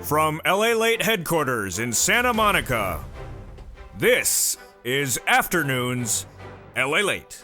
From LALATE headquarters in Santa Monica, this is Afternoons LALATE.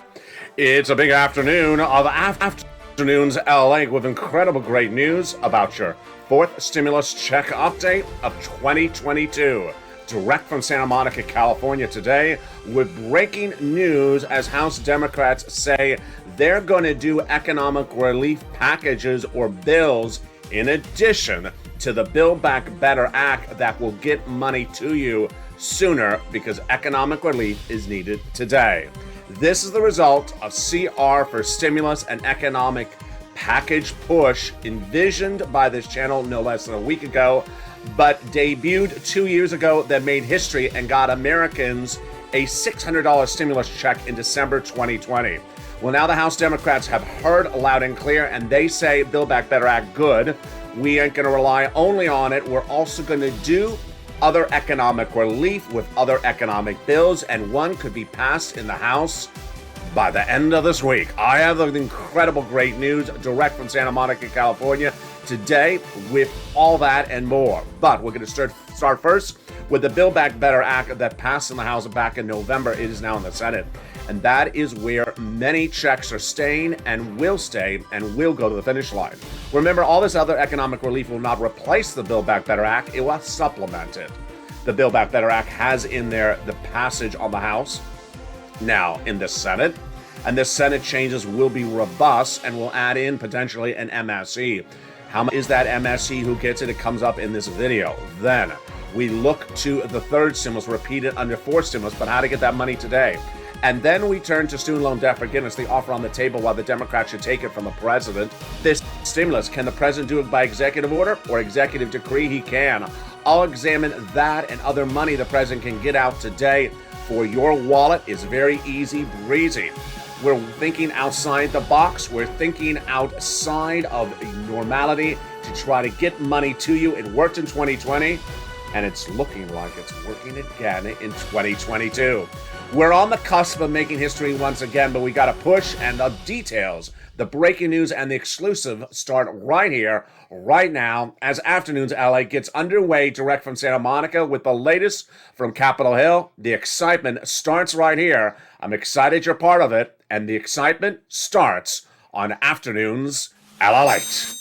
It's a big afternoon of Afternoons LA with incredible great news about your fourth stimulus check update of 2022. Direct from Santa Monica, California today with breaking news as House Democrats say they're going to do economic relief packages or bills in addition to the Build Back Better Act that will get money to you sooner because economic relief is needed today. This is the result of CR for stimulus and economic package push envisioned by this channel no less than a week ago, but debuted 2 years ago that made history and got Americans a $600 stimulus check in December 2020. Well, now the House Democrats have heard loud and clear, and they say Build Back Better Act good. We ain't going to rely only on it. We're also going to do other economic relief with other economic bills, and one could be passed in the House by the end of this week. I have incredible great news direct from Santa Monica, California today with all that and more. But we're going to start first with the Build Back Better Act that passed in the House back in November. It is now in the Senate. And that is where many checks are staying and will stay and will go to the finish line. Remember, all this other economic relief will not replace the Build Back Better Act. It will supplement it. The Build Back Better Act has in there the passage on the House, now in the Senate. And the Senate changes will be robust and will add in potentially an MSE. How much is that MSE? Who gets it? It comes up in this video. Then we look to the third stimulus, repeated under fourth stimulus, but how to get that money today. And then we turn to student loan debt forgiveness, the offer on the table while the Democrats should take it from the president. This stimulus, can the president do it by executive order or executive decree? He can. I'll examine that and other money the president can get out today for your wallet. Is very easy breezy. We're thinking outside the box. We're thinking outside of normality to try to get money to you. It worked in 2020, and it's looking like it's working again in 2022. We're on the cusp of making history once again, but we got to push, and the details, the breaking news, and the exclusive start right here, right now, as Afternoons LA gets underway direct from Santa Monica with the latest from Capitol Hill. The excitement starts right here. I'm excited you're part of it, and the excitement starts on Afternoons LALATE.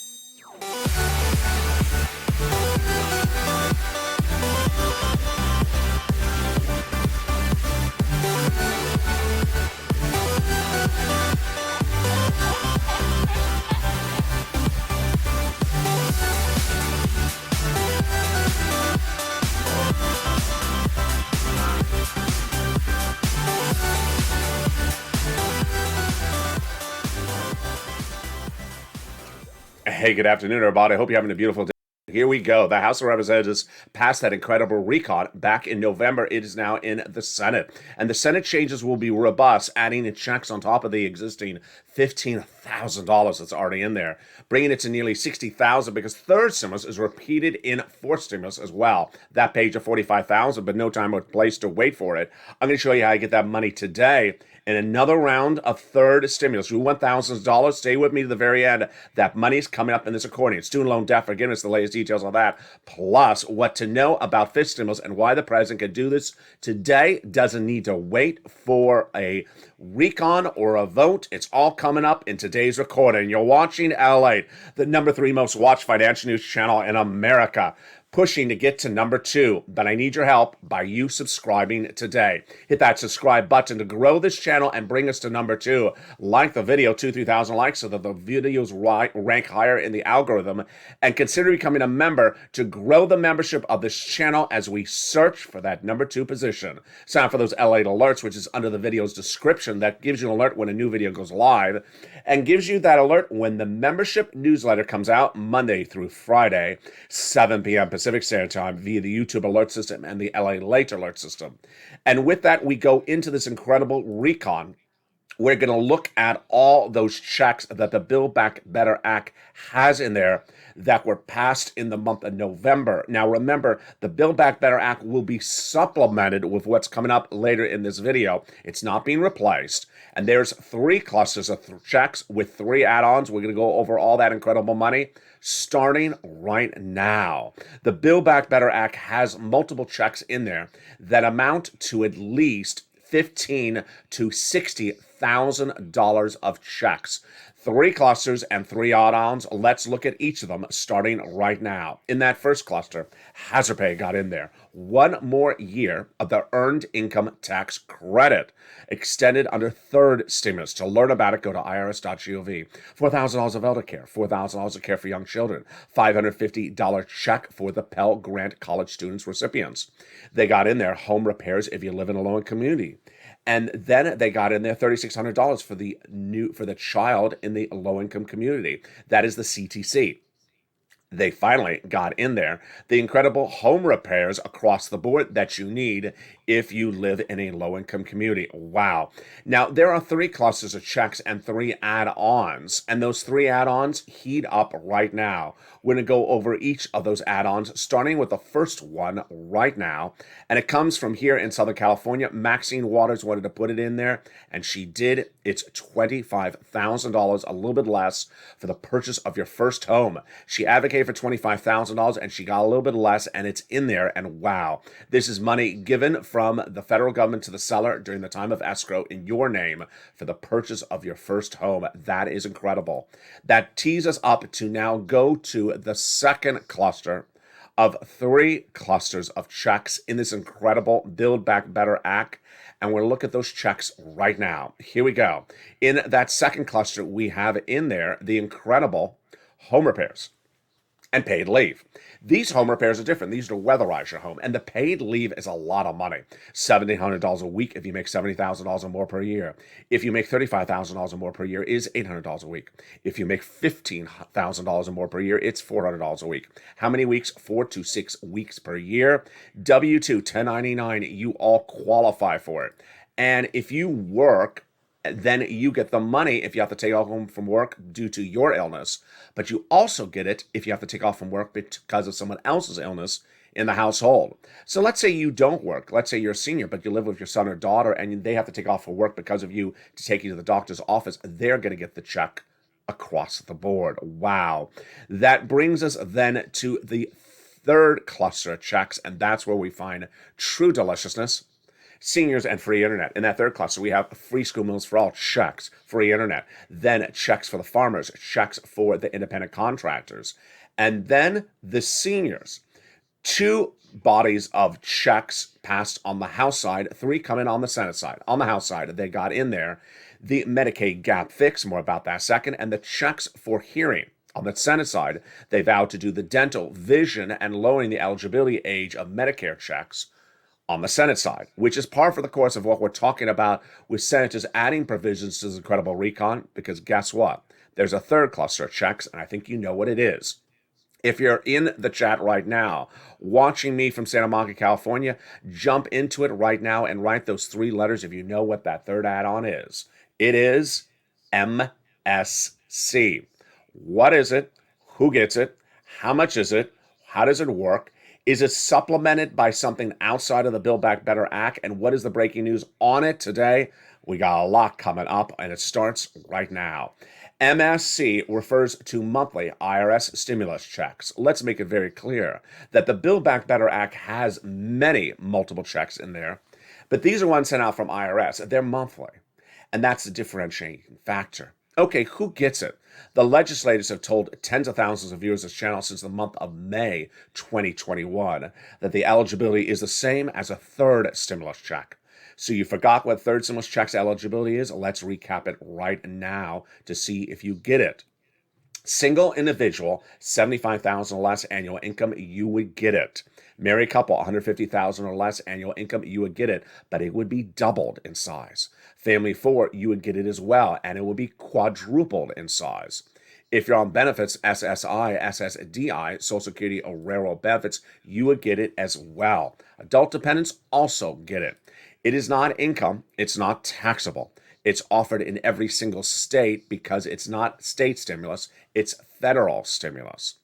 Hey, good afternoon, everybody. I hope you're having a beautiful day. Here we go. The House of Representatives passed that incredible recon back in November. It is now in the Senate. And the Senate changes will be robust, adding in checks on top of the existing $15,000 that's already in there, bringing it to nearly $60,000 because third stimulus is repeated in fourth stimulus as well. That page of $45,000, but no time or place to wait for it. I'm going to show you how you get that money today in another round of third stimulus. You want thousands of dollars? Stay with me to the very end. That money's coming up in this accordion. Student loan debt forgiveness, the latest details on that. Plus, what to know about fifth stimulus and why the president can do this today. Doesn't need to wait for a recon or a vote. It's all coming up in today's recording. You're watching LALATE, the number 3 most watched financial news channel in America. Pushing to get to number 2, but I need your help by you subscribing today. Hit that subscribe button to grow this channel and bring us to number 2. Like the video, 2,000-3,000 likes so that the videos rank higher in the algorithm, and consider becoming a member to grow the membership of this channel as we search for that number 2 position. Sign up for those LALATE alerts, which is under the video's description. That gives you an alert when a new video goes live and gives you that alert when the membership newsletter comes out Monday through Friday, 7 p.m. Pacific Standard Time via the YouTube alert system and the LALATE alert system. And with that, we go into this incredible recon We're going to look at all those checks that the Build Back Better Act has in there that were passed in the month of November. Now, remember, the Build Back Better Act will be supplemented with what's coming up later in this video. It's not being replaced. And there's 3 clusters of checks with 3 add-ons. We're going to go over all that incredible money starting right now. The Build Back Better Act has multiple checks in there that amount to at least $15,000 to $60,000 of checks. 3 clusters and 3 add-ons. Let's look at each of them starting right now. In that first cluster, Hazard Pay got in there. 1 more year of the Earned Income Tax Credit extended under third stimulus. To learn about it, go to irs.gov. $4,000 of elder care, $4,000 of care for young children, $550 check for the Pell Grant college students recipients. They got in there home repairs if you live in a low-income community. And then they got in there $3,600 for the child in the low-income community. That is the CTC. They finally got in there the incredible home repairs across the board that you need if you live in a low-income community. Wow. Now, there are 3 clusters of checks and 3 add-ons, and those 3 add-ons heat up right now. We're going to go over each of those add-ons, starting with the first one right now, and it comes from here in Southern California. Maxine Waters wanted to put it in there, and she did. It's $25,000, a little bit less, for the purchase of your first home. She advocated for $25,000, and she got a little bit less, and it's in there, and wow. This is money given from the federal government to the seller during the time of escrow in your name for the purchase of your first home. That is incredible. That tees us up to now go to the second cluster of 3 clusters of checks in this incredible Build Back Better Act. And we're going to look at those checks right now. Here we go. In that second cluster, we have in there the incredible home repairs and paid leave. These home repairs are different. These are to weatherize your home. And the paid leave is a lot of money. $1,700 a week if you make $70,000 or more per year. If you make $35,000 or more per year, is $800 a week. If you make $15,000 or more per year, it's $400 a week. How many weeks? 4 to 6 weeks per year. W-2, 1099, you all qualify for it. And if you work, then you get the money if you have to take off home from work due to your illness. But you also get it if you have to take off from work because of someone else's illness in the household. So let's say you don't work. Let's say you're a senior, but you live with your son or daughter and they have to take off from work because of you to take you to the doctor's office. They're going to get the check across the board. Wow. That brings us then to the third cluster of checks, and that's where we find true deliciousness. Seniors and free internet. In that third cluster, we have free school meals for all, checks, free internet, then checks for the farmers, checks for the independent contractors, and then the seniors. 2 bodies of checks passed on the House side, 3 coming on the Senate side. On the House side, they got in there the Medicaid gap fix, more about that second, and the checks for hearing. On the Senate side, they vowed to do the dental, vision, and lowering the eligibility age of Medicare checks on the Senate side, which is par for the course of what we're talking about with senators adding provisions to this incredible recon, because guess what? There's a third cluster of checks, and I think you know what it is. If you're in the chat right now, watching me from Santa Monica, California, jump into it right now and write those 3 letters if you know what that third add-on is. It is MSC. What is it? Who gets it? How much is it? How does it work? Is it supplemented by something outside of the Build Back Better Act? And what is the breaking news on it today? We got a lot coming up, and it starts right now. MSC refers to monthly IRS stimulus checks. Let's make it very clear that the Build Back Better Act has many multiple checks in there, but these are ones sent out from IRS. They're monthly, and that's the differentiating factor. Okay, who gets it? The legislators have told tens of thousands of viewers of this channel since the month of May 2021 that the eligibility is the same as a third stimulus check. So you forgot what third stimulus check's eligibility is? Let's recap it right now to see if you get it. Single individual, $75,000 or less annual income, you would get it. Married couple, $150,000 or less annual income, you would get it, but it would be doubled in size. Family 4, you would get it as well, and it would be quadrupled in size. If you're on benefits, SSI, SSDI, Social Security, or railroad benefits, you would get it as well. Adult dependents also get it. It is not income. It's not taxable. It's offered in every single state because it's not state stimulus, it's federal stimulus.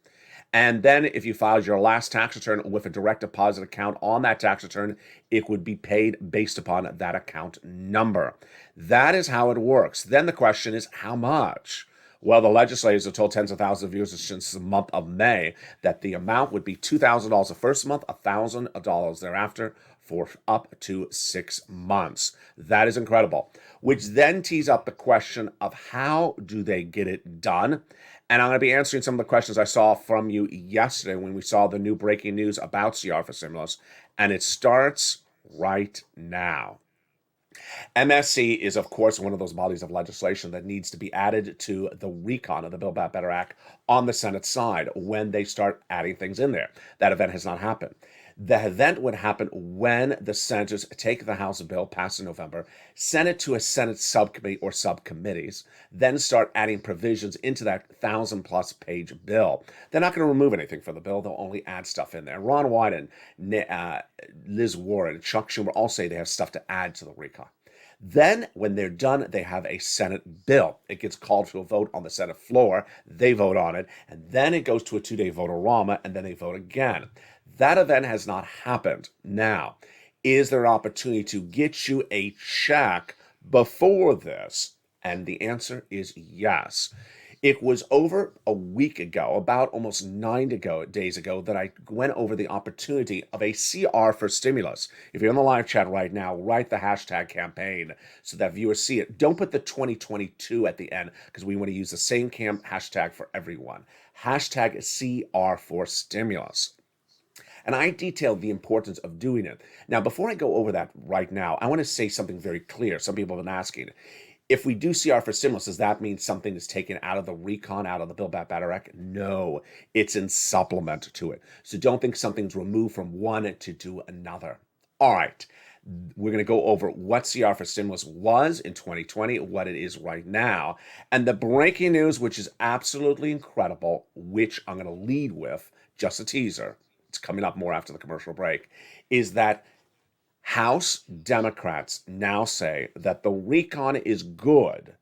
And then if you filed your last tax return with a direct deposit account on that tax return, it would be paid based upon that account number. That is how it works. Then the question is, how much? Well, the legislators have told tens of thousands of viewers since the month of May that the amount would be $2,000 the first month, $1,000 thereafter for up to 6 months. That is incredible, which then tees up the question of how do they get it done? And I'm going to be answering some of the questions I saw from you yesterday when we saw the new breaking news about CR for stimulus, and it starts right now. MSC is, of course, one of those bodies of legislation that needs to be added to the recon of the Build Back Better Act on the Senate side when they start adding things in there. That event has not happened. The event would happen when the senators take the House bill passed in November, send it to a Senate subcommittee or subcommittees, then start adding provisions into that 1,000-plus page bill. They're not going to remove anything from the bill. They'll only add stuff in there. Ron Wyden, Liz Warren, Chuck Schumer all say they have stuff to add to the recon. Then, when they're done, they have a Senate bill. It gets called to a vote on the Senate floor. They vote on it, and then it goes to a two-day vote-a-rama, and then they vote again. That event has not happened. Now, is there an opportunity to get you a check before this? And the answer is yes. It was over a week ago, about almost 9 days ago, that I went over the opportunity of a CR for stimulus. If you're in the live chat right now, write the hashtag campaign so that viewers see it. Don't put the 2022 at the end because we want to use the same hashtag for everyone. Hashtag CR for stimulus. And I detailed the importance of doing it. Now, before I go over that right now, I want to say something very clear. Some people have been asking, if we do CR for stimulus, does that mean something is taken out of the recon, out of the Build Back Better Act? No, it's in supplement to it. So don't think something's removed from one to do another. All right, we're going to go over what CR for stimulus was in 2020, what it is right now, and the breaking news, which is absolutely incredible, which I'm going to lead with, just a teaser. It's coming up more after the commercial break, is that House Democrats now say that the recon is good,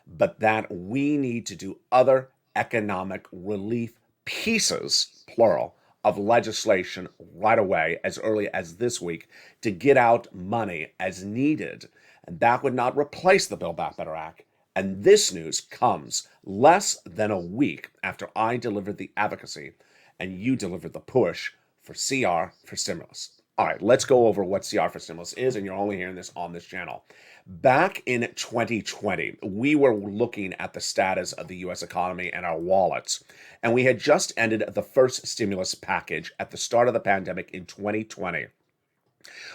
but that we need to do other economic relief pieces, plural, of legislation right away, as early as this week, to get out money as needed. And that would not replace the Build Back Better Act. And this news comes less than a week after I delivered the advocacy and you delivered the push for CR for stimulus. All right, let's go over what CR for stimulus is, and you're only hearing this on this channel. Back in 2020, we were looking at the status of the U.S. economy and our wallets, and we had just ended the first stimulus package at the start of the pandemic in 2020.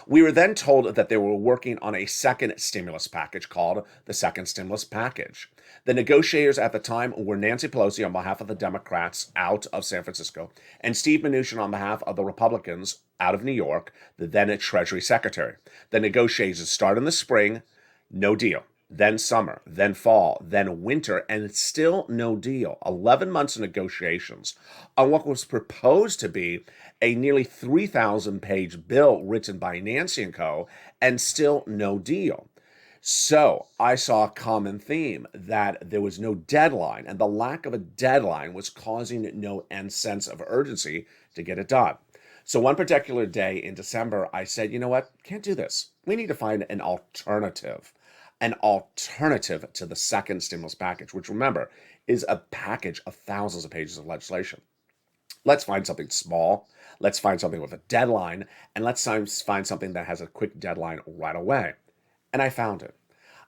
We were then told that they were working on a second stimulus package called the second stimulus package. The negotiators at the time were Nancy Pelosi on behalf of the Democrats out of San Francisco and Steve Mnuchin on behalf of the Republicans out of New York, the then Treasury Secretary. The negotiations start in the spring, no deal. Then summer, then fall, then winter, and still no deal. 11 months of negotiations on what was proposed to be a nearly 3,000-page bill written by Nancy and co., and still no deal. So I saw a common theme that there was no deadline, and the lack of a deadline was causing no sense of urgency to get it done. So one particular day in December, I said, you know what, can't do this. We need to find an alternative to the second stimulus package, which, remember, is a package of thousands of pages of legislation. Let's find something small. Let's find something with a deadline, and let's find something that has a quick deadline right away. And I found it.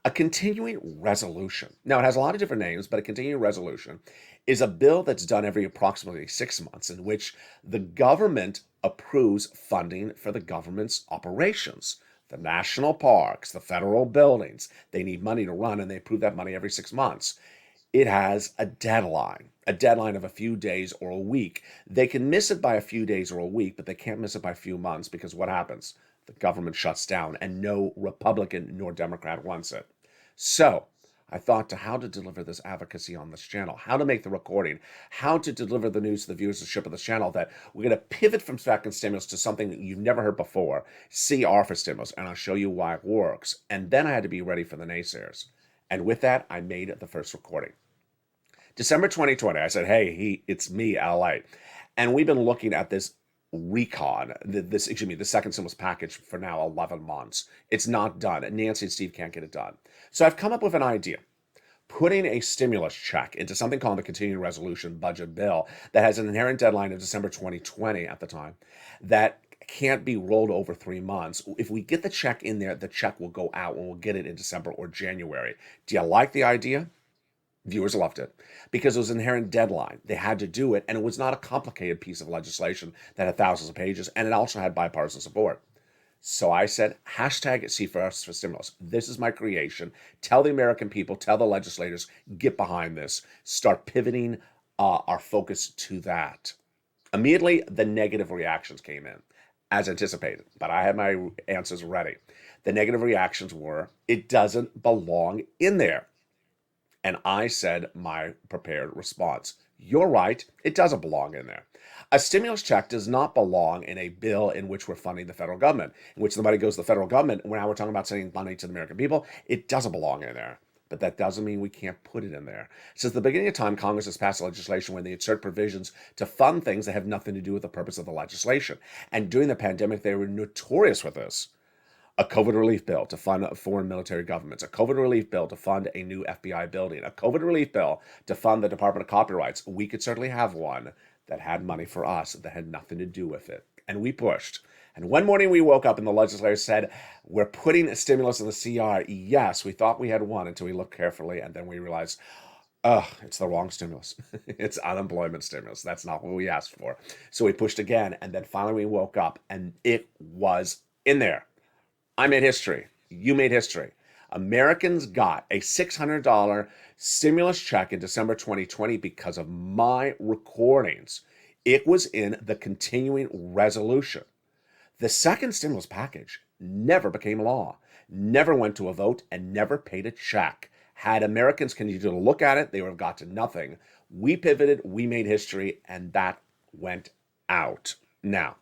A continuing resolution. Now, it has a lot of different names, but a continuing resolution is a bill that's done every approximately 6 months in which the government approves funding for the government's operations. The national parks, the federal buildings, they need money to run, and they approve that money every 6 months. It has a deadline of a few days or a week. They can miss it by a few days or a week, but they can't miss it by a few months because what happens? The government shuts down, and no Republican nor Democrat wants it. So I thought to how to deliver this advocacy on this channel, how to make the recording, how to deliver the news to the viewership of this channel, that we're going to pivot from second stimulus to something that you've never heard before, CR for stimulus, and I'll show you why it works. And then I had to be ready for the naysayers. And with that, I made the first recording. December 2020, I said, hey, it's me, LA. And we've been looking at this recon, the second stimulus package for now 11 months. It's not done. Nancy and Steve can't get it done. So I've come up with an idea. Putting a stimulus check into something called the continuing resolution budget bill that has an inherent deadline of December 2020 at the time that can't be rolled over 3 months. If we get the check in there, the check will go out and we'll get it in December or January. Do you like the idea? Viewers loved it because it was an inherent deadline. They had to do it, and it was not a complicated piece of legislation that had thousands of pages, and it also had bipartisan support. So I said, hashtag C for stimulus. This is my creation. Tell the American people, tell the legislators, get behind this. Start pivoting our focus to that. Immediately, the negative reactions came in, as anticipated, but I had my answers ready. The negative reactions were, it doesn't belong in there. And I said my prepared response. You're right, it doesn't belong in there. A stimulus check does not belong in a bill in which we're funding the federal government, in which the money goes to the federal government. When now we're talking about sending money to the American people, it doesn't belong in there. But that doesn't mean we can't put it in there. Since the beginning of time, Congress has passed legislation where they insert provisions to fund things that have nothing to do with the purpose of the legislation. And during the pandemic, they were notorious with this. A COVID relief bill to fund foreign military governments, a COVID relief bill to fund a new FBI building, a COVID relief bill to fund the Department of Copyrights. We could certainly have one that had money for us that had nothing to do with it. And we pushed. And one morning we woke up and the legislators said, we're putting a stimulus in the CR. Yes, we thought we had one until we looked carefully and then we realized, it's the wrong stimulus. It's unemployment stimulus. That's not what we asked for. So we pushed again and then finally we woke up and it was in there. I made history. You made history. Americans got a $600 stimulus check in December 2020 because of my recordings. It was in the continuing resolution. The second stimulus package never became law, never went to a vote, and never paid a check. Had Americans continued to look at it, they would have got to nothing. We pivoted, we made history, and that went out. Now,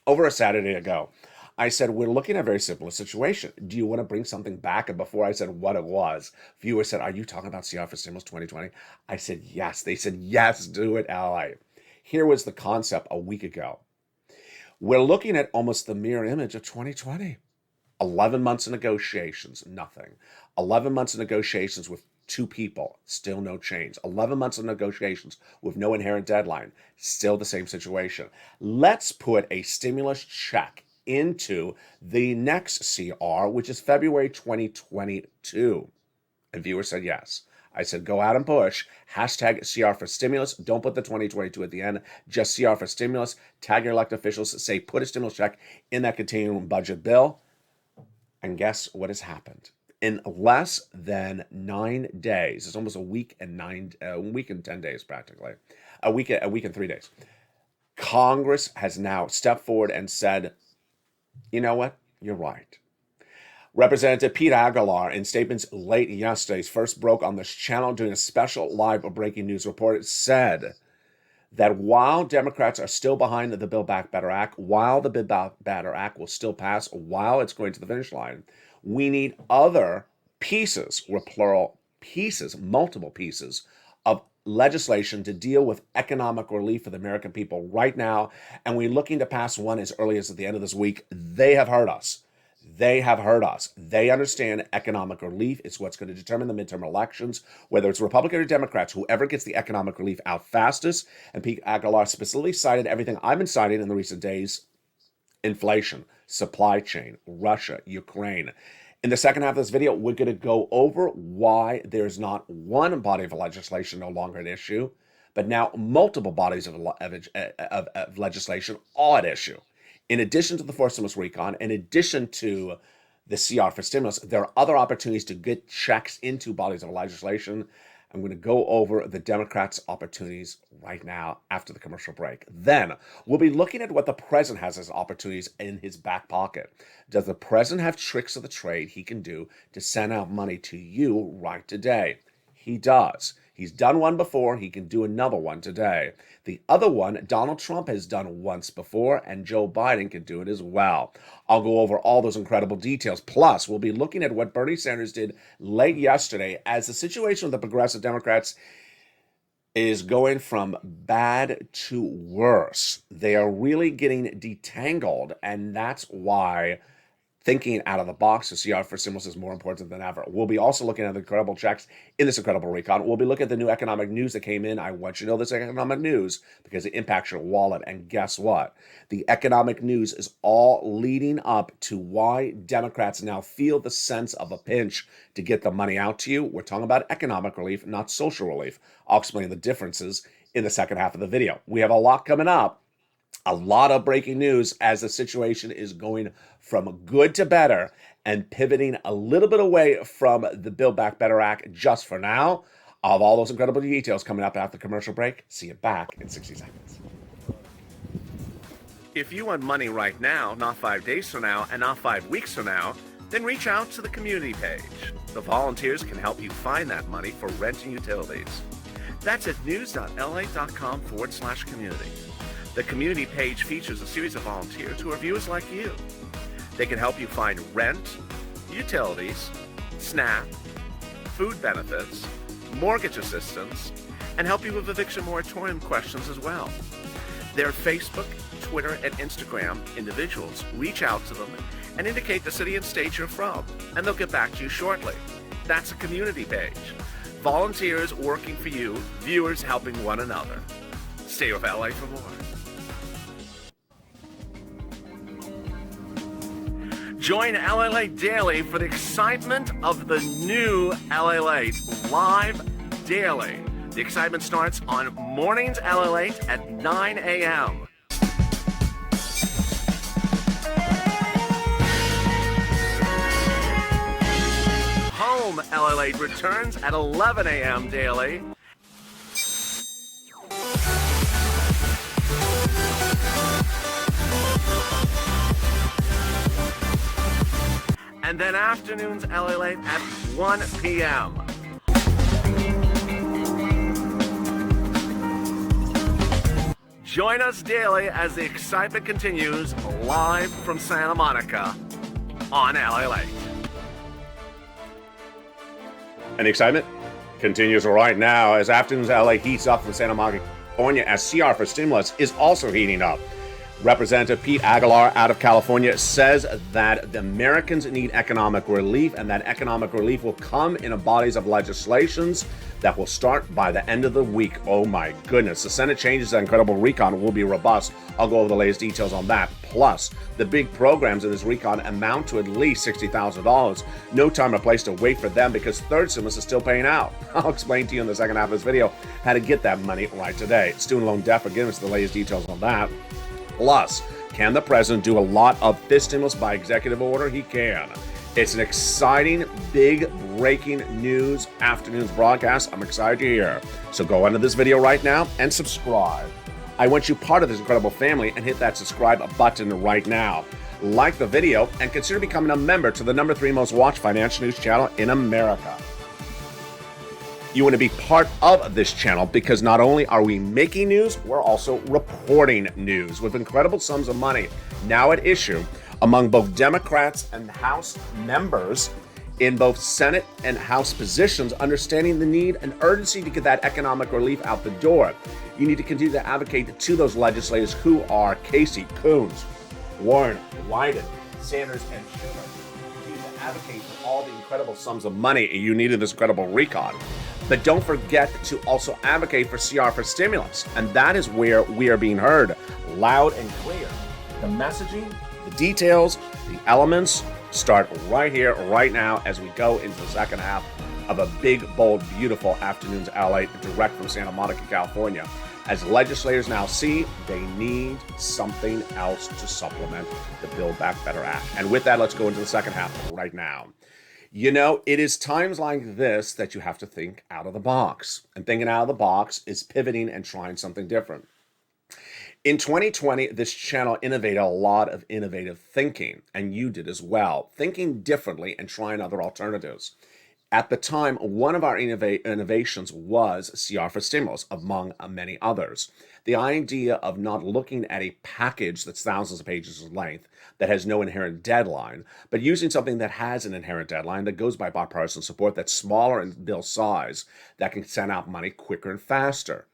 over a Saturday ago, I said, we're looking at a very simple situation. Do you want to bring something back? And before I said what it was, viewers said, are you talking about CR for Stimulus 2020? I said, yes. They said, yes, do it, LA. Here was the concept a week ago. We're looking at almost the mirror image of 2020. 11 months of negotiations, nothing. 11 months of negotiations with 2 people, still no change. 11 months of negotiations with no inherent deadline, still the same situation. Let's put a stimulus check into the next CR, which is February 2022. And viewers said yes. I said, go out and push. Hashtag CR for stimulus. Don't put the 2022 at the end. Just CR for stimulus. Tag your elected officials. Say, put a stimulus check in that continuing budget bill. And guess what has happened? In less than 9 days, it's almost a week and 10 days practically, a week and 3 days. Congress has now stepped forward and said, you know what? You're right. Representative Pete Aguilar, in statements late yesterday, first broke on this channel doing a special live breaking news report, said that while Democrats are still behind the Build Back Better Act, while the Build Back Better Act will still pass, while it's going to the finish line, we need other pieces, with plural pieces, multiple pieces of legislation to deal with economic relief for the American people right now. And we're looking to pass one as early as at the end of this week. They have heard us. They have heard us. They understand economic relief is what's going to determine the midterm elections, whether it's Republican or Democrats, whoever gets the economic relief out fastest. And Pete Aguilar specifically cited everything I've been citing in the recent days: inflation, supply chain, Russia, Ukraine. In the second half of this video, we're going to go over why there's not one body of legislation no longer an issue, but now multiple bodies of legislation all at issue. In addition to the fourth stimulus recon, in addition to the CR for stimulus, there are other opportunities to get checks into bodies of legislation. I'm going to go over the Democrats' opportunities right now after the commercial break. Then we'll be looking at what the president has as opportunities in his back pocket. Does the president have tricks of the trade he can do to send out money to you right today? He does. He's done one before. He can do another one today. The other one, Donald Trump has done once before, and Joe Biden can do it as well. I'll go over all those incredible details. Plus, we'll be looking at what Bernie Sanders did late yesterday as the situation with the progressive Democrats is going from bad to worse. They are really getting detangled, and that's why thinking out of the box to see our first stimulus is more important than ever. We'll be also looking at the incredible checks in this incredible recon. We'll be looking at the new economic news that came in. I want you to know this economic news because it impacts your wallet. And guess what? The economic news is all leading up to why Democrats now feel the sense of a pinch to get the money out to you. We're talking about economic relief, not social relief. I'll explain the differences in the second half of the video. We have a lot coming up. A lot of breaking news as the situation is going from good to better and pivoting a little bit away from the Build Back Better Act just for now. I'll have all those incredible details coming up after the commercial break. See you back in 60 seconds. If you want money right now, not 5 days from now, and not 5 weeks from now, then reach out to the community page. The volunteers can help you find that money for rent and utilities. That's at news.la.com/community. The community page features a series of volunteers who are viewers like you. They can help you find rent, utilities, SNAP, food benefits, mortgage assistance, and help you with eviction moratorium questions as well. Their Facebook, Twitter, and Instagram individuals reach out to them and indicate the city and state you're from, and they'll get back to you shortly. That's a community page. Volunteers working for you, viewers helping one another. Stay with LA for more. Join LALATE daily for the excitement of the new LALATE live daily. The excitement starts on mornings LALATE at 9 a.m. Home LALATE returns at 11 a.m. daily. And then afternoons LALATE at 1 p.m. Join us daily as the excitement continues live from Santa Monica on LALATE. And the excitement continues right now as afternoons LA heats up from Santa Monica, California, as CR for stimulus is also heating up. Representative Pete Aguilar out of California says that the Americans need economic relief, and that economic relief will come in a bodies of legislations that will start by the end of the week. Oh my goodness. The Senate changes that incredible recon will be robust. I'll go over the latest details on that. Plus, the big programs in this recon amount to at least $60,000. No time or place to wait for them because third stimulus is still paying out. I'll explain to you in the second half of this video how to get that money right today. Student loan debt forgiveness, the latest details on that. Plus, can the president do a lot of this stimulus by executive order? He can. It's an exciting, big breaking news afternoon's broadcast. I'm excited to hear. So go into this video right now and subscribe. I want you part of this incredible family and hit that subscribe button right now. Like the video and consider becoming a member to the #3 most watched financial news channel in America. You want to be part of this channel because not only are we making news, we're also reporting news with incredible sums of money now at issue among both Democrats and House members in both Senate and House positions, understanding the need and urgency to get that economic relief out the door. You need to continue to advocate to those legislators who are Casey, Coons, Warren, Wyden, Sanders, and Schumer. Continue to advocate for all the incredible sums of money you need in this incredible recon. But don't forget to also advocate for CR for stimulus. And that is where we are being heard loud and clear. The messaging, the details, the elements start right here, right now, as we go into the second half of a big, bold, beautiful afternoon's LA direct from Santa Monica, California. As legislators now see, they need something else to supplement the Build Back Better Act. And with that, let's go into the second half right now. You know, it is times like this that you have to think out of the box. And thinking out of the box is pivoting and trying something different. In 2020, this channel innovated a lot of innovative thinking, and you did as well. Thinking differently and trying other alternatives. At the time, one of our innovations was CR for stimulus, among many others. The idea of not looking at a package that's thousands of pages in length that has no inherent deadline, but using something that has an inherent deadline that goes by bipartisan support, that's smaller in bill size, that can send out money quicker and faster.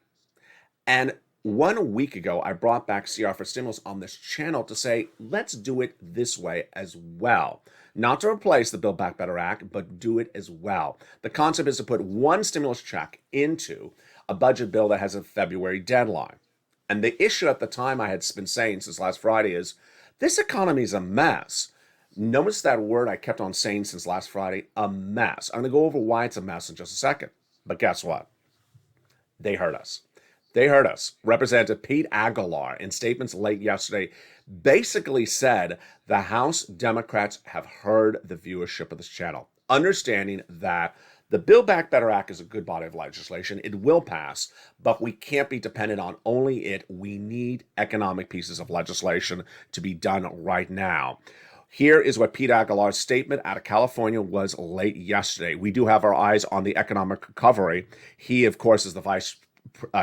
And 1 week ago, I brought back CR for Stimulus on this channel to say, let's do it this way as well. Not to replace the Build Back Better Act, but do it as well. The concept is to put one stimulus check into a budget bill that has a February deadline. And the issue at the time I had been saying since last Friday is, this economy is a mess. Notice that word I kept on saying since last Friday, a mess. I'm going to go over why it's a mess in just a second. But guess what? They heard us. They heard us. Representative Pete Aguilar, in statements late yesterday, basically said the House Democrats have heard the viewership of this channel, understanding that the Build Back Better Act is a good body of legislation. It will pass, but we can't be dependent on only it. We need economic pieces of legislation to be done right now. Here is what Pete Aguilar's statement out of California was late yesterday. We do have our eyes on the economic recovery. He, of course, is the vice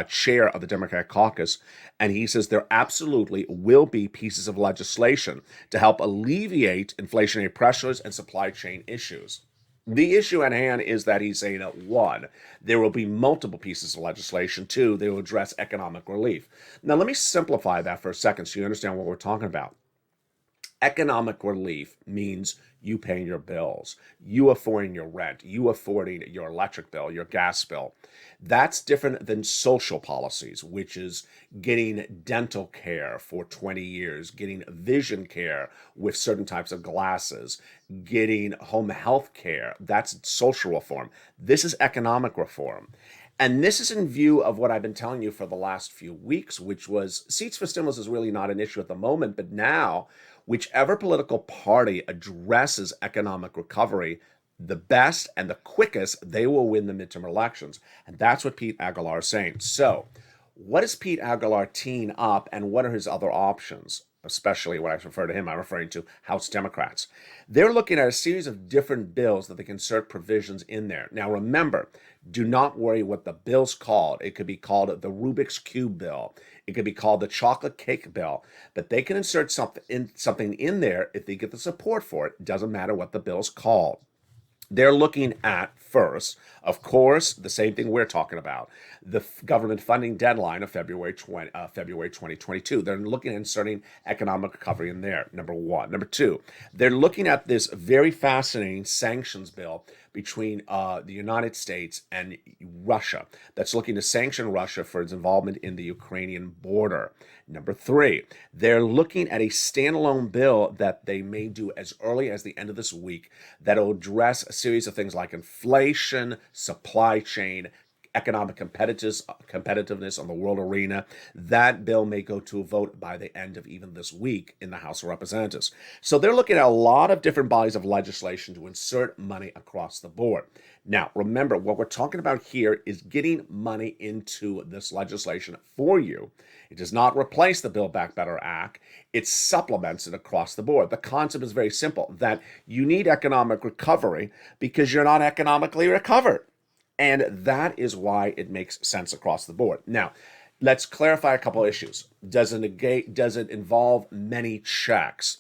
chair of the Democratic caucus, and he says there absolutely will be pieces of legislation to help alleviate inflationary pressures and supply chain issues. The issue at hand is that he's saying that, one, there will be multiple pieces of legislation. Two, they will address economic relief. Now, let me simplify that for a second so you understand what we're talking about. Economic relief means you paying your bills, you affording your rent, you affording your electric bill, your gas bill. That's different than social policies, which is getting dental care for 20 years, getting vision care with certain types of glasses, getting home health care. That's social reform. This is economic reform. And this is in view of what I've been telling you for the last few weeks, which was seats for stimulus is really not an issue at the moment, but now whichever political party addresses economic recovery the best and the quickest, they will win the midterm elections. And that's what Pete Aguilar is saying. So what is Pete Aguilar teeing up, and what are his other options? Especially when I refer to him, I'm referring to House Democrats. They're looking at a series of different bills that they can insert provisions in there. Now, remember, do not worry what the bill's called. It could be called the Rubik's Cube bill. It could be called the chocolate cake bill. But they can insert something in there if they get the support for it. It doesn't matter what the bill's called. They're looking at, first, of course, the same thing we're talking about, the government funding deadline of February 2022. They're looking at inserting economic recovery in there, number one. Number two, they're looking at this very fascinating sanctions bill between the United States and Russia that's looking to sanction Russia for its involvement in the Ukrainian border. Number three, they're looking at a standalone bill that they may do as early as the end of this week that will address a series of things like inflation, supply chain, economic competitiveness on the world arena. That bill may go to a vote by the end of even this week in the House of Representatives. So they're looking at a lot of different bodies of legislation to insert money across the board. Now, remember, what we're talking about here is getting money into this legislation for you. It does not replace the Build Back Better Act. It supplements it across the board. The concept is very simple, that you need economic recovery because you're not economically recovered. And that is why it makes sense across the board. Now, let's clarify a couple issues. Does it involve many checks,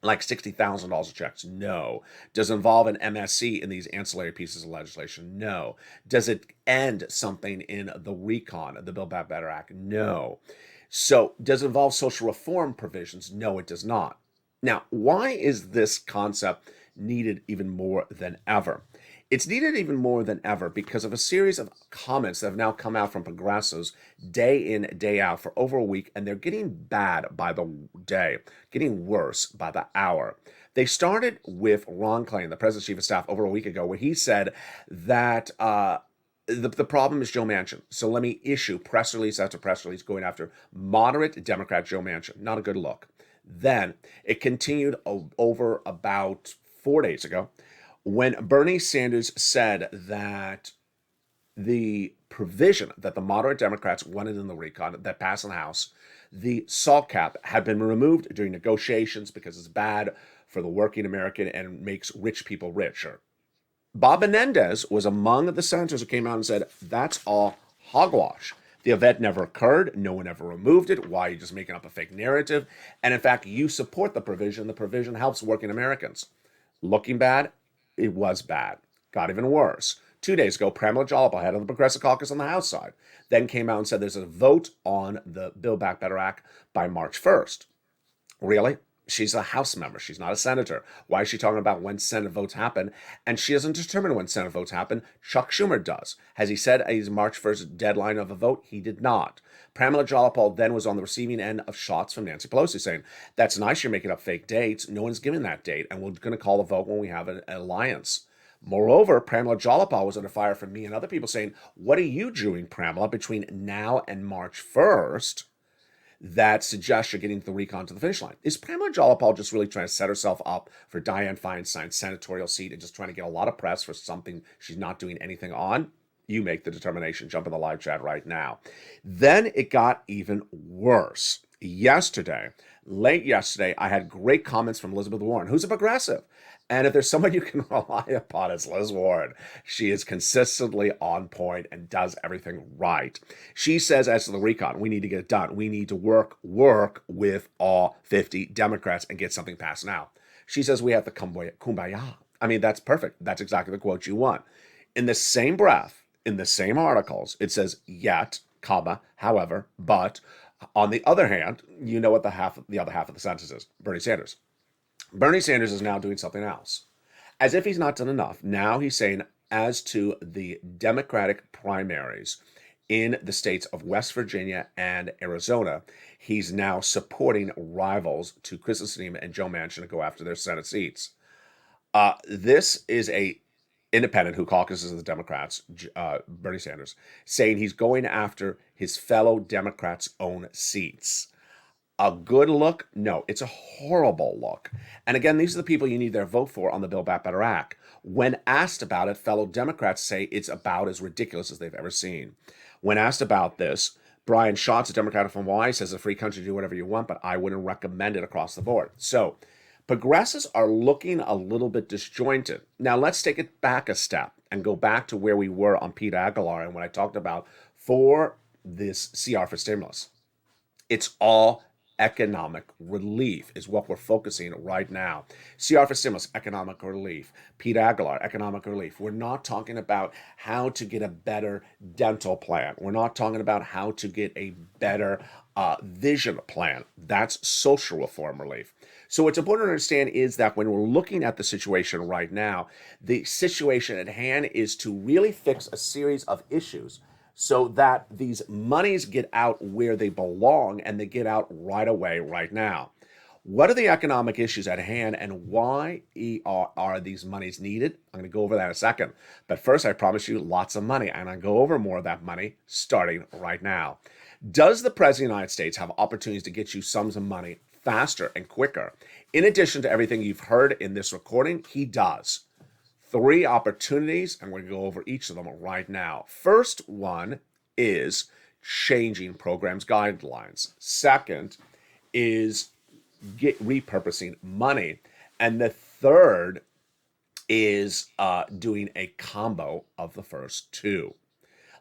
like $60,000 of checks? No. Does it involve an MSC in these ancillary pieces of legislation? No. Does it end something in the recon of the Build Back Better Act? No. So does it involve social reform provisions? No, it does not. Now, why is this concept needed even more than ever? It's needed even more than ever because of a series of comments that have now come out from progressives day in, day out for over a week, and they're getting bad by the day, getting worse by the hour. They started with Ron Klain, the president's chief of staff, over a week ago, where he said that the problem is Joe Manchin. So let me issue press release after press release going after moderate Democrat Joe Manchin. Not a good look. Then it continued over about 4 days ago, when Bernie Sanders said that the provision that the moderate Democrats wanted in the recon that passed in the House, the SALT cap, had been removed during negotiations because it's bad for the working American and makes rich people richer. Bob Menendez was among the senators who came out and said, that's all hogwash. The event never occurred. No one ever removed it. Why are you just making up a fake narrative? And in fact, you support the provision. The provision helps working Americans. Looking bad? It was bad. Got even worse. 2 days ago, Pramila Jayapal, head of the Progressive Caucus on the House side, then came out and said there's a vote on the Build Back Better Act by March 1st. Really? She's a House member. She's not a senator. Why is she talking about when Senate votes happen? And she doesn't determine when Senate votes happen. Chuck Schumer does. Has he said a March 1st deadline of a vote? He did not. Pramila Jayapal then was on the receiving end of shots from Nancy Pelosi saying, that's nice, you're making up fake dates. No one's giving that date, and we're going to call the vote when we have an alliance. Moreover, Pramila Jayapal was under fire from me and other people saying, what are you doing, Pramila, between now and March 1st? That suggests you're getting the recon to the finish line. Is Pramila Jayapal just really trying to set herself up for Dianne Feinstein's senatorial seat and just trying to get a lot of press for something she's not doing anything on? You make the determination. Jump in the live chat right now. Then it got even worse. Late yesterday, I had great comments from Elizabeth Warren, who's a progressive. And if there's someone you can rely upon, it's Liz Warren. She is consistently on point and does everything right. She says, as to the recon, we need to get it done. We need to work with all 50 Democrats and get something passed now. She says we have to kumbaya. I mean, that's perfect. That's exactly the quote you want. In the same breath, in the same articles, it says yet, comma, however, but on the other hand, you know what the other half of the sentence is. Bernie Sanders. Bernie Sanders is now doing something else. As if he's not done enough. Now he's saying, as to the Democratic primaries in the states of West Virginia and Arizona, he's now supporting rivals to Kristen Sinema and Joe Manchin to go after their Senate seats. This is a independent who caucuses the Democrats, Bernie Sanders, saying he's going after his fellow Democrats' own seats. A good look? No, it's a horrible look. And again, these are the people you need their vote for on the Build Back Better Act. When asked about it, fellow Democrats say it's about as ridiculous as they've ever seen. When asked about this, Brian Schatz, a Democrat from Hawaii, says a free country, do whatever you want, but I wouldn't recommend it across the board. So progressives are looking a little bit disjointed. Now let's take it back a step and go back to where we were on Pete Aguilar and what I talked about for this CR for stimulus. It's all economic relief is what we're focusing right now. CR for stimulus, economic relief. Pete Aguilar, economic relief. We're not talking about how to get a better dental plan. We're not talking about how to get a better vision plan. That's social reform relief. So what's important to understand is that when we're looking at the situation right now, the situation at hand is to really fix a series of issues so that these monies get out where they belong and they get out right away, right now. What are the economic issues at hand and why are these monies needed? I'm going to go over that in a second. But first, I promise you lots of money, and I'll go over more of that money starting right now. Does the President of the United States have opportunities to get you sums of money faster and quicker? In addition to everything you've heard in this recording, he does. 3 opportunities, and we're going to go over each of them right now. First one is changing programs guidelines. Second is repurposing money. And the third is doing a combo of the first 2.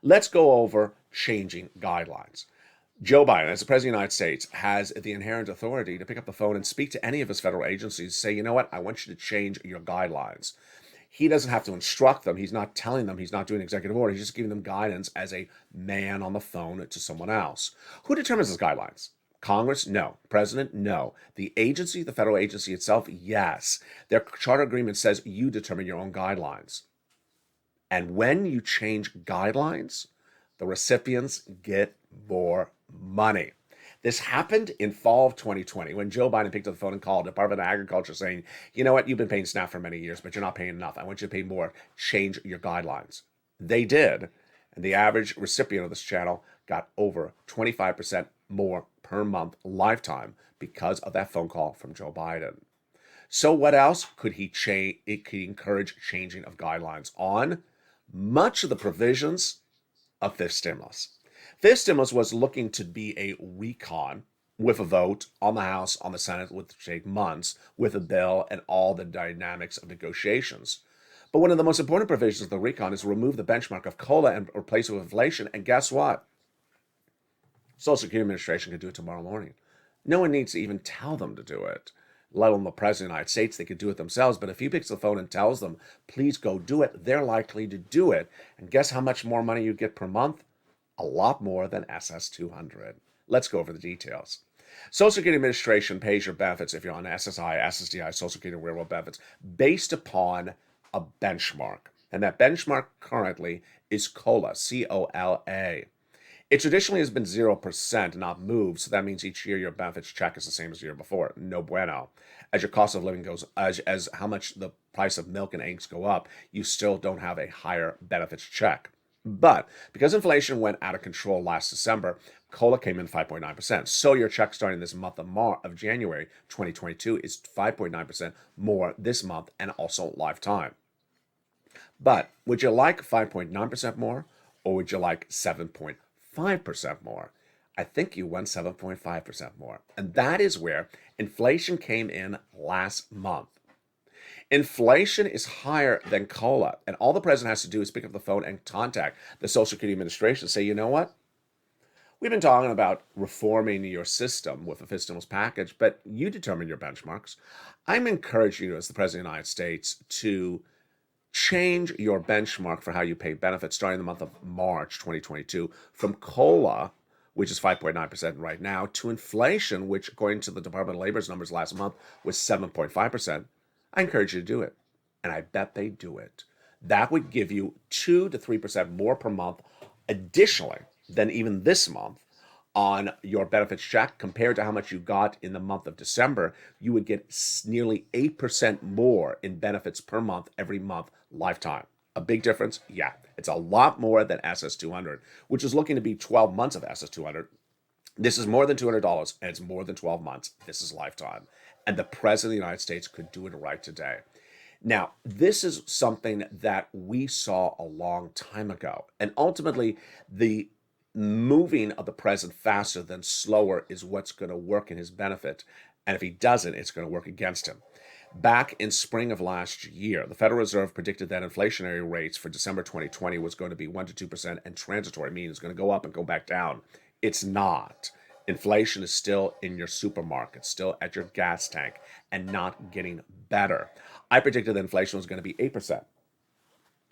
Let's go over changing guidelines. Joe Biden, as the President of the United States, has the inherent authority to pick up the phone and speak to any of his federal agencies, say, you know what, I want you to change your guidelines. He doesn't have to instruct them. He's not telling them. He's not doing executive order. He's just giving them guidance as a man on the phone to someone else. Who determines those guidelines? Congress? No. President? No. The agency, the federal agency itself? Yes. Their charter agreement says you determine your own guidelines. And when you change guidelines, the recipients get more money. This happened in fall of 2020 when Joe Biden picked up the phone and called the Department of Agriculture saying, you know what, you've been paying SNAP for many years, but you're not paying enough. I want you to pay more. Change your guidelines. They did. And the average recipient of this channel got over 25% more per month lifetime because of that phone call from Joe Biden. So what else could he change? It could encourage changing of guidelines on much of the provisions of fifth stimulus. Fifth stimulus was looking to be a recon with a vote on the House, on the Senate, which would take months, with a bill and all the dynamics of negotiations. But one of the most important provisions of the recon is remove the benchmark of COLA and replace it with inflation. And guess what? Social Security Administration could do it tomorrow morning. No one needs to even tell them to do it, let alone the President of the United States. They could do it themselves. But if he picks the phone and tells them, please go do it, they're likely to do it. And guess how much more money you get per month? A lot more than SS200. Let's go over the details. Social Security Administration pays your benefits if you're on SSI, SSDI, Social Security and Railroad benefits based upon a benchmark. And that benchmark currently is COLA, C-O-L-A. It traditionally has been 0%, not moved, so that means each year your benefits check is the same as the year before. No bueno. As your cost of living goes, as how much the price of milk and eggs go up, you still don't have a higher benefits check. But because inflation went out of control last December, COLA came in 5.9%. So your check starting this month of January 2022 is 5.9% more this month and also lifetime. But would you like 5.9% more, or would you like 7.5% more? I think you want 7.5% more. And that is where inflation came in last month. Inflation is higher than COLA. And all the president has to do is pick up the phone and contact the Social Security Administration and say, you know what? We've been talking about reforming your system with a fiscal stimulus package, but you determine your benchmarks. I'm encouraging you as the President of the United States to change your benchmark for how you pay benefits starting the month of March 2022 from COLA, which is 5.9% right now, to inflation, which according to the Department of Labor's numbers last month was 7.5%. I encourage you to do it, and I bet they do it. That would give you 2 to 3% more per month additionally than even this month on your benefits check compared to how much you got in the month of December. You would get nearly 8% more in benefits per month every month lifetime. A big difference? Yeah. It's a lot more than SS200, which is looking to be 12 months of SS200. This is more than $200, and it's more than 12 months. This is lifetime. And the President of the United States could do it right today. Now, this is something that we saw a long time ago. And ultimately, the moving of the president faster than slower is what's going to work in his benefit. And if he doesn't, it's going to work against him. Back in spring of last year, the Federal Reserve predicted that inflationary rates for December 2020 was going to be 1 to 2% and transitory, meaning it's going to go up and go back down. It's not. Inflation is still in your supermarket, still at your gas tank, and not getting better. I predicted that inflation was going to be 8%.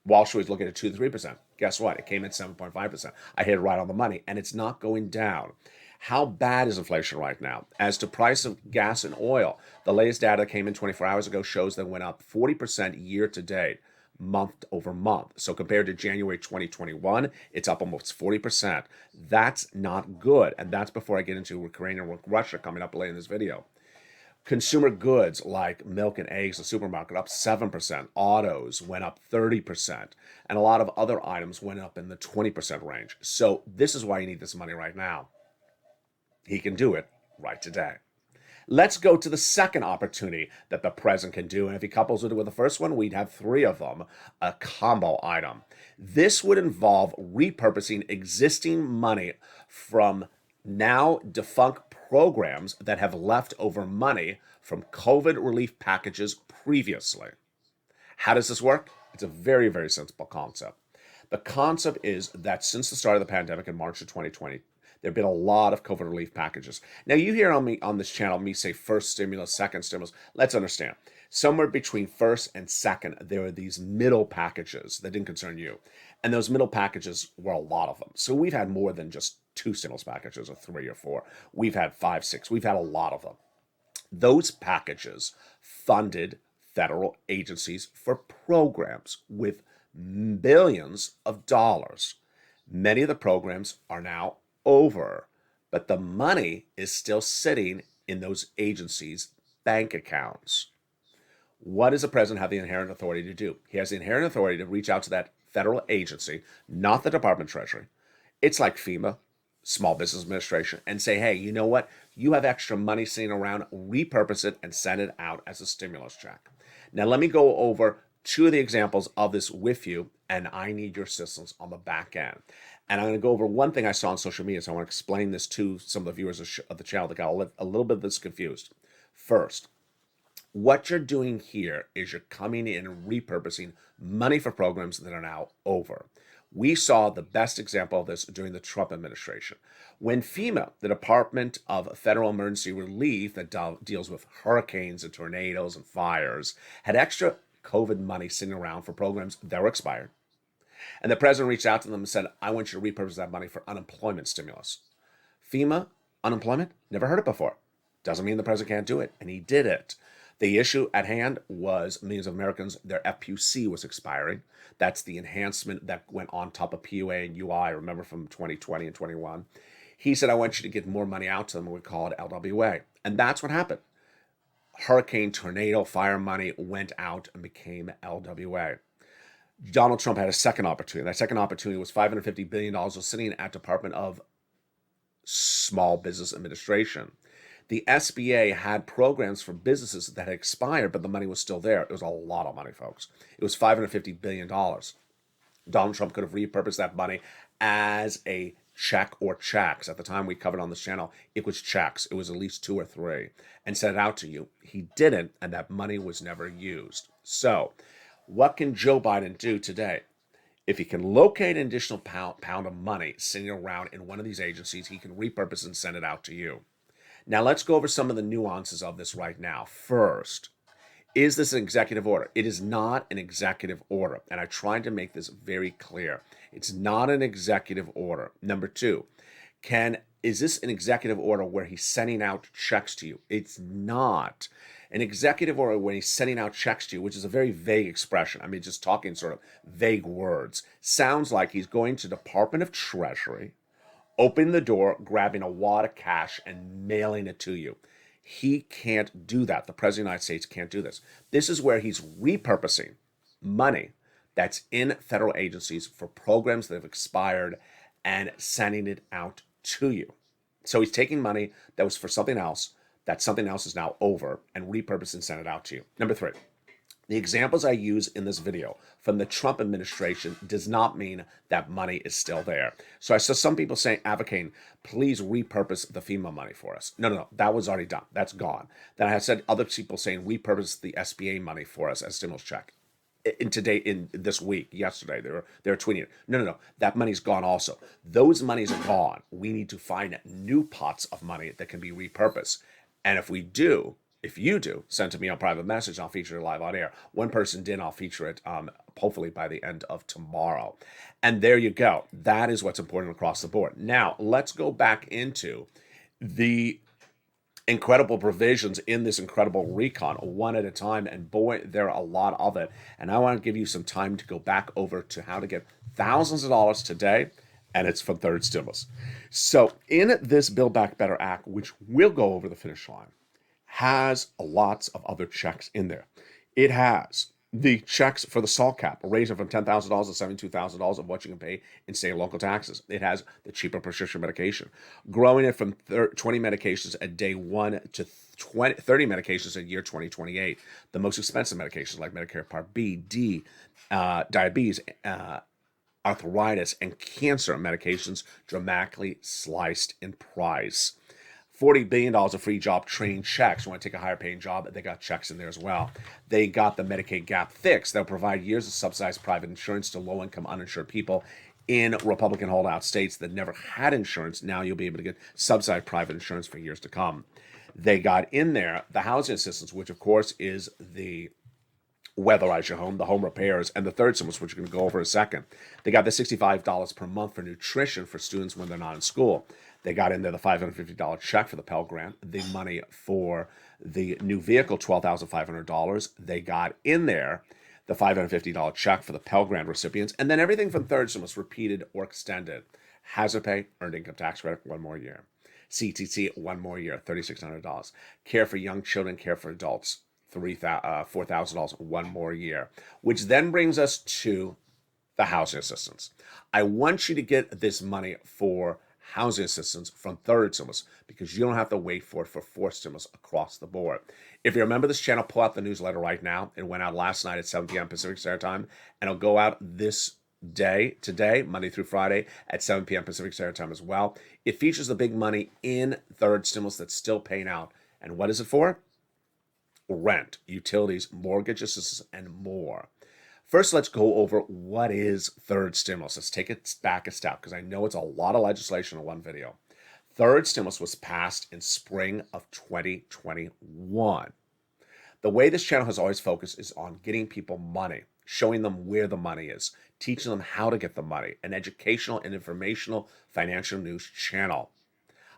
Wall Street was looking at 2 to 3%. Guess what? It came in 7.5%. I hit it right on the money, and it's not going down. How bad is inflation right now? As to price of gas and oil, the latest data that came in 24 hours ago shows that it went up 40% year to date, month over month. So compared to January 2021, it's up almost 40%. That's not good. And that's before I get into Ukraine and Russia coming up later in this video. Consumer goods like milk and eggs in the supermarket up 7%. Autos went up 30%. And a lot of other items went up in the 20% range. So this is why you need this money right now. He can do it right today. Let's go to the second opportunity that the president can do. And if he couples it with the first one, we'd have 3 of them, a combo item. This would involve repurposing existing money from now defunct programs that have leftover money from COVID relief packages previously. How does this work? It's a very, very simple concept. The concept is that since the start of the pandemic in March of 2020, there have been a lot of COVID relief packages. Now, you hear on this channel me say first stimulus, second stimulus. Let's understand. Somewhere between first and second, there are these middle packages that didn't concern you. And those middle packages were a lot of them. So we've had more than just 2 stimulus packages or 3 or 4. We've had 5, 6. We've had a lot of them. Those packages funded federal agencies for programs with billions of dollars. Many of the programs are now over, but the money is still sitting in those agencies' bank accounts. What does the president have the inherent authority to do? He has the inherent authority to reach out to that federal agency, not the Department of Treasury. It's like FEMA, Small Business Administration, and say, hey, you know what? You have extra money sitting around, repurpose it and send it out as a stimulus check. Now, let me go over 2 of the examples of this with you, and I need your assistance on the back end. And I'm going to go over one thing I saw on social media, so I want to explain this to some of the viewers of the channel that got a little bit of this confused. First, What you're doing here is you're coming in and repurposing money for programs that are now over. We saw the best example of this during the Trump administration. When FEMA, the Department of Federal Emergency Relief that deals with hurricanes and tornadoes and fires, had extra COVID money sitting around for programs that were expired. And the president reached out to them and said, I want you to repurpose that money for unemployment stimulus. FEMA, unemployment, never heard it before. Doesn't mean the president can't do it. And he did it. The issue at hand was millions of Americans, their FPC was expiring. That's the enhancement that went on top of PUA and UI, remember from 2020 and 21. He said, I want you to get more money out to them, and we call it LWA. And that's what happened. Hurricane, tornado, fire money went out and became LWA. Donald Trump had a second opportunity. That second opportunity was $550 billion was sitting at Department of Small Business Administration. The SBA had programs for businesses that had expired, but the money was still there. It was a lot of money, folks. It was $550 billion. Donald Trump could have repurposed that money as a check or checks. At the time we covered on this channel, it was checks. It was at least 2 or 3, and sent it out to you. He didn't, and that money was never used. So what can Joe Biden do today? If he can locate an additional pound of money sitting around in one of these agencies, he can repurpose and send it out to you. Now, let's go over some of the nuances of this right now. First, is this an executive order? It is not an executive order, and I tried to make this very clear. It's not an executive order. Number 2, is this an executive order where he's sending out checks to you? It's not. An executive order when he's sending out checks to you, which is a very vague expression. I mean, just talking sort of vague words. Sounds like he's going to Department of Treasury, opening the door, grabbing a wad of cash, and mailing it to you. He can't do that. The President of the United States can't do this. This is where he's repurposing money that's in federal agencies for programs that have expired and sending it out to you. So he's taking money that was for something else, that something else is now over, and repurpose and send it out to you. Number 3, the examples I use in this video from the Trump administration does not mean that money is still there. So I saw some people saying, advocating, please repurpose the FEMA money for us. No, that was already done. That's gone. Then I had said other people saying, repurpose the SBA money for us as stimulus check. In this week, yesterday, they were tweeting it. No, that money's gone also. Those monies are gone. We need to find new pots of money that can be repurposed. And if you do, send to me on private message, I'll feature it live on air. One person did, I'll feature it hopefully by the end of tomorrow. And there you go. That is what's important across the board. Now, let's go back into the incredible provisions in this incredible recon, one at a time. And boy, there are a lot of it. And I want to give you some time to go back over to how to get thousands of dollars today. And it's from third stimulus. So in this Build Back Better Act, which will go over the finish line, has lots of other checks in there. It has the checks for the SALT cap, raising from $10,000 to $72,000 of what you can pay in state and local taxes. It has the cheaper prescription medication, growing it from 20 medications at day 1 to 30 medications in year 2028. The most expensive medications like Medicare Part B, D, diabetes, arthritis, and cancer medications dramatically sliced in price. $40 billion of free job training checks. You want to take a higher paying job, they got checks in there as well. They got the Medicaid gap fixed. They'll provide years of subsidized private insurance to low-income uninsured people in Republican holdout states that never had insurance. Now you'll be able to get subsidized private insurance for years to come. They got in there the housing assistance, which of course is the weatherize your home, the home repairs, and the third stimulus, which we're going to go over in a second. They got the $65 per month for nutrition for students when they're not in school. They got in there the $550 check for the Pell Grant, the money for the new vehicle, $12,500. They got in there the $550 check for the Pell Grant recipients, and then everything from third stimulus, repeated or extended. Hazard pay, earned income tax credit, 1 more year. CTC, 1 more year, $3,600. Care for young children, care for adults, $4,000, 1 more year. Which then brings us to the housing assistance. I want you to get this money for housing assistance from third stimulus because you don't have to wait for it for fourth stimulus across the board. If you remember this channel, pull out the newsletter right now. It went out last night at 7 p.m. Pacific Standard Time, and it'll go out this day, today, Monday through Friday at 7 p.m. Pacific Standard Time as well. It features the big money in third stimulus that's still paying out. And what is it for? rent, utilities, mortgage assistance, and more. First, let's go over what is third stimulus. Let's take it back a step because I know it's a lot of legislation in one video. Third stimulus was passed in spring of 2021. The way this channel has always focused is on getting people money, showing them where the money is, teaching them how to get the money, an educational and informational financial news channel.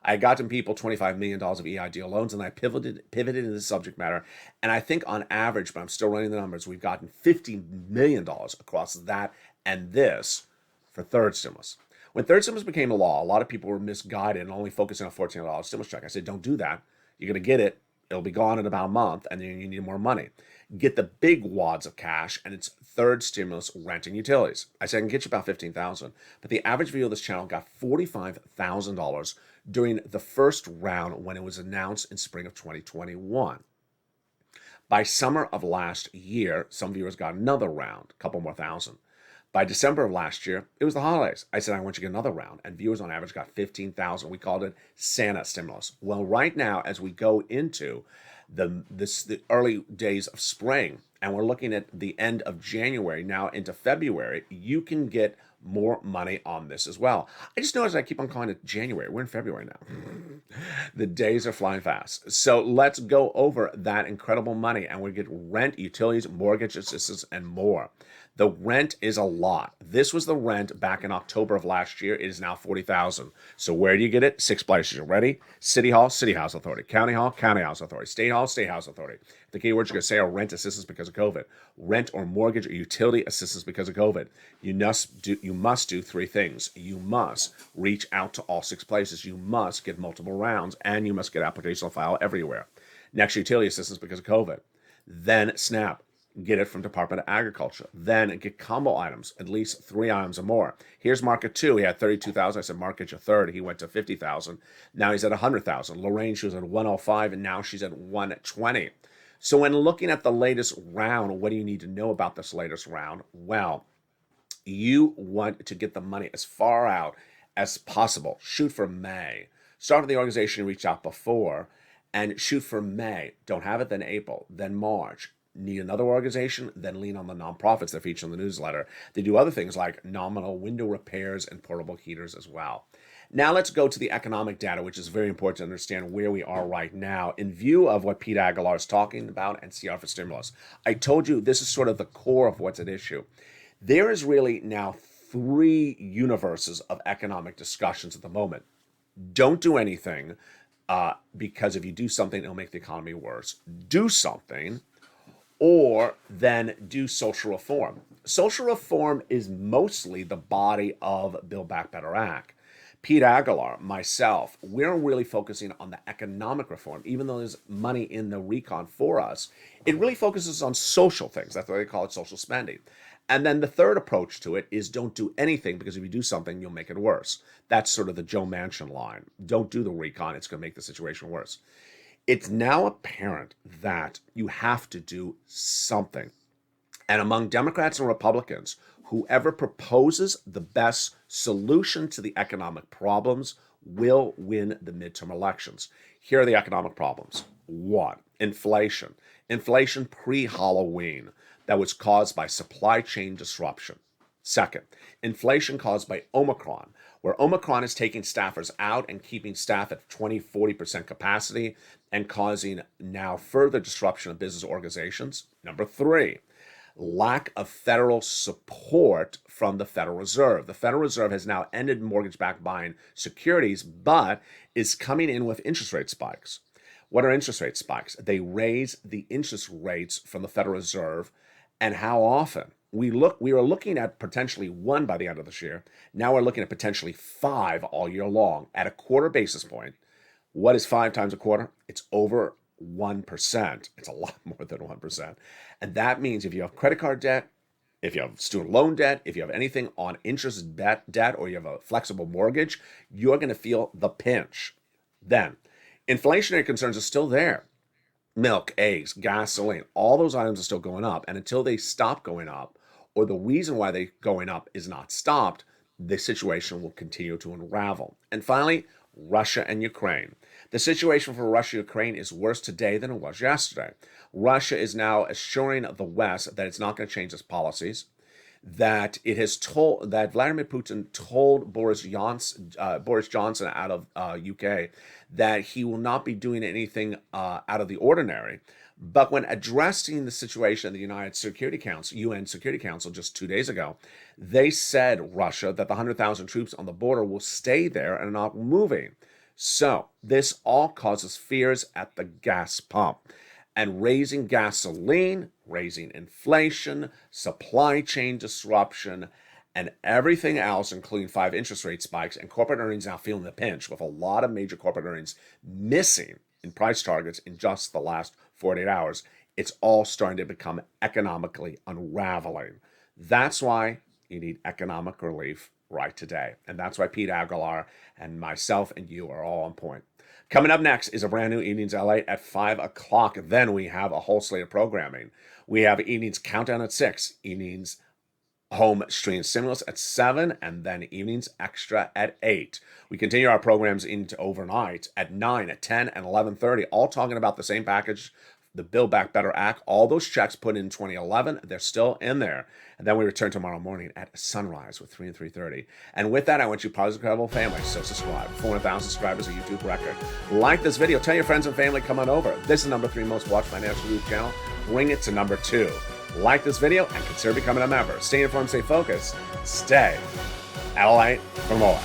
I got to people $25 million of EIDL loans, and I pivoted into the subject matter. And I think on average, but I'm still running the numbers, we've gotten $50 million across that and this for third stimulus. When third stimulus became a law, a lot of people were misguided and only focusing on $1,400 stimulus check. I said, don't do that. You're going to get it. It'll be gone in about a month, and then you need more money. Get the big wads of cash, and it's third stimulus rent and utilities. I said I can get you about $15,000, but the average viewer of this channel got $45,000 during the first round when it was announced in spring of 2021. By summer of last year, some viewers got another round, a couple more thousand. By December of last year, it was the holidays. I said, I want you to get another round. And viewers on average got $15,000. We called it Santa stimulus. Well, right now, as we go into the early days of spring, and we're looking at the end of January, now into February, you can get more money on this as well. I just noticed I keep on calling it January. We're in February now. The days are flying fast. So let's go over that incredible money, and we get rent, utilities, mortgage assistance, and more. The rent is a lot. This was the rent back in October of last year. It is now $40,000. So where do you get it? 6 places. You ready? City Hall, City House Authority. County Hall, County House Authority. State Hall, State House Authority. The key words you're going to say are rent assistance because of COVID. Rent or mortgage or utility assistance because of COVID. You must do 3 things. You must reach out to all 6 places. You must get multiple rounds, and you must get application file everywhere. Next, utility assistance because of COVID. Then SNAP. Get it from Department of Agriculture. Then get combo items, at least 3 items or more. Here's market 2. He had 32,000. I said, Mark, get your third. He went to 50,000. Now he's at 100,000. Lorraine, she was at 105, and now she's at 120. So when looking at the latest round, what do you need to know about this latest round? Well, you want to get the money as far out as possible. Shoot for May. Start with the organization you reached out before, and shoot for May. Don't have it, then April, then March. Need another organization, then lean on the nonprofits that feature in the newsletter. They do other things like nominal window repairs and portable heaters as well. Now let's go to the economic data, which is very important to understand where we are right now in view of what Pete Aguilar is talking about and CR for stimulus. I told you this is sort of the core of what's at issue. There is really now 3 universes of economic discussions at the moment. Don't do anything because if you do something, it'll make the economy worse. Do something, or then do social reform. Social reform is mostly the body of Build Back Better Act. Pete Aguilar, myself, we're really focusing on the economic reform. Even though there's money in the recon for us, it really focuses on social things. That's why they call it social spending. And then the third approach to it is don't do anything, because if you do something, you'll make it worse. That's sort of the Joe Manchin line. Don't do the recon. It's going to make the situation worse. It's now apparent that you have to do something. And among Democrats and Republicans, whoever proposes the best solution to the economic problems will win the midterm elections. Here are the economic problems. 1, inflation. Inflation pre-Halloween that was caused by supply chain disruption. 2nd, inflation caused by Omicron, where Omicron is taking staffers out and keeping staff at 20-40% capacity and causing now further disruption of business organizations. Number 3, lack of federal support from the Federal Reserve. The Federal Reserve has now ended mortgage-backed buying securities, but is coming in with interest rate spikes. What are interest rate spikes? They raise the interest rates from the Federal Reserve, and how often? We are looking at potentially 1 by the end of this year. Now we're looking at potentially 5 all year long at a quarter basis point. What is 5 times a quarter? It's over 1%. It's a lot more than 1%. And that means if you have credit card debt, if you have student loan debt, if you have anything on interest debt, or you have a flexible mortgage, you're going to feel the pinch. Then, inflationary concerns are still there. Milk, eggs, gasoline, all those items are still going up. And until they stop going up, or the reason why they're going up is not stopped, the situation will continue to unravel. And finally, Russia and Ukraine. The situation for Russia-Ukraine is worse today than it was yesterday. Russia is now assuring the West that it's not going to change its policies, that Vladimir Putin told Boris Johnson out of UK that he will not be doing anything out of the ordinary. But when addressing the situation in the UN Security Council just 2 days ago, they said Russia that the 100,000 troops on the border will stay there and are not moving. So this all causes fears at the gas pump. And raising gasoline, raising inflation, supply chain disruption, and everything else, including 5 interest rate spikes, and corporate earnings now feeling the pinch, with a lot of major corporate earnings missing in price targets in just the last 48 hours. It's all starting to become economically unraveling. That's why you need economic relief right today. And that's why Pete Aguilar and myself and you are all on point. Coming up next is a brand new Evenings LA at 5 o'clock. Then we have a whole slate of programming. We have Evenings Countdown at 6, Evenings Home Stream Stimulus at 7, and then Evenings Extra at 8. We continue our programs into overnight at 9, at 10, and 11:30, all talking about the same package, the Build Back Better Act. All those checks put in 2011, they're still in there. And then we return tomorrow morning at sunrise with 3 and 3:30. And with that, I want you part of the incredible family, so subscribe. 400,000 subscribers, a YouTube record. Like this video, tell your friends and family, come on over. This is number 3 most watched financial YouTube channel. Bring it to number 2. Like this video and consider becoming a member. Stay informed, stay focused, stay LA for more.